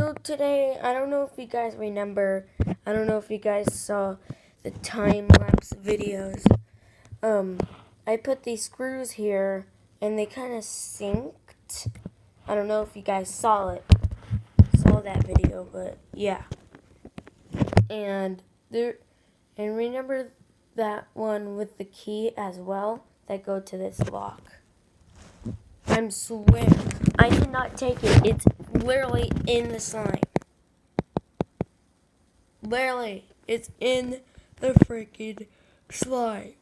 So today, I don't know if you guys remember, I don't know if you guys saw the time-lapse videos. I put these screws here, and they kind of synced. I don't know if you guys saw that video, but yeah. And remember that one with the key as well that go to this lock. I swear, I did not take it. It's literally in the slime. Literally, it's in the freaking slime.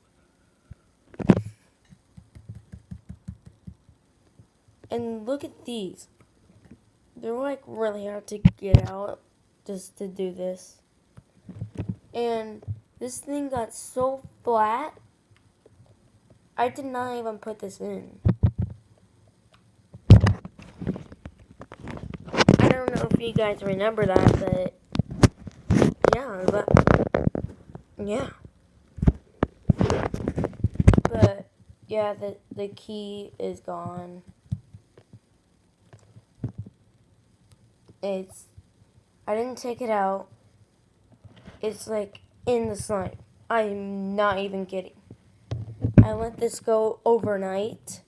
And look at these. They're like really hard to get out just to do this. And this thing got so flat, I did not even put this in. I don't know if you guys remember that, but yeah. But yeah, the key is gone. I didn't take it out. It's like in the slime. I'm not even kidding. I let this go overnight,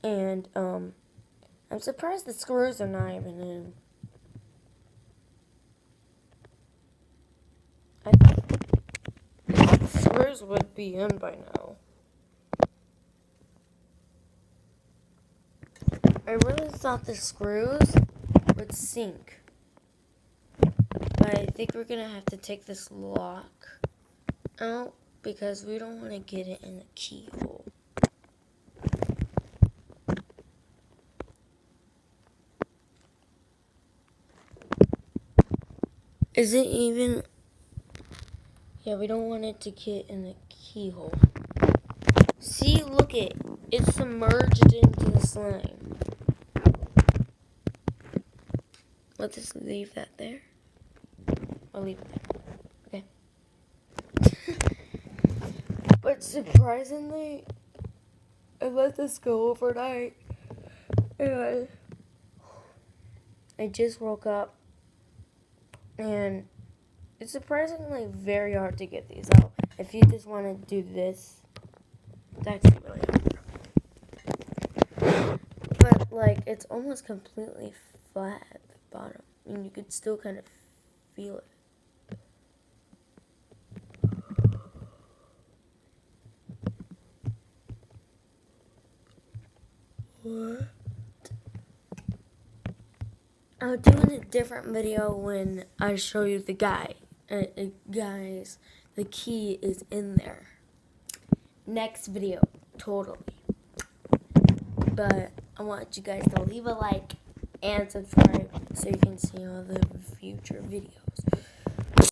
and I'm surprised the screws are not even in. I thought the screws would be in by now. I really thought the screws would sink. But I think we're gonna have to take this lock out because we don't want to get it in the keyhole. Is it even? Yeah, we don't want it to get in the keyhole. See, look it. It's submerged into the slime. Let's just leave that there. I'll leave it there. Okay. But surprisingly, I let this go overnight. And I just woke up. And it's surprisingly very hard to get these out. If you just want to do this, it's actually really hard. But, like, it's almost completely flat at the bottom. And you could still kind of feel it. What? I'll do in a different video when I show you the guy. Guys, the key is in there. Next video, totally. But I want you guys to leave a like and subscribe so you can see all the future videos.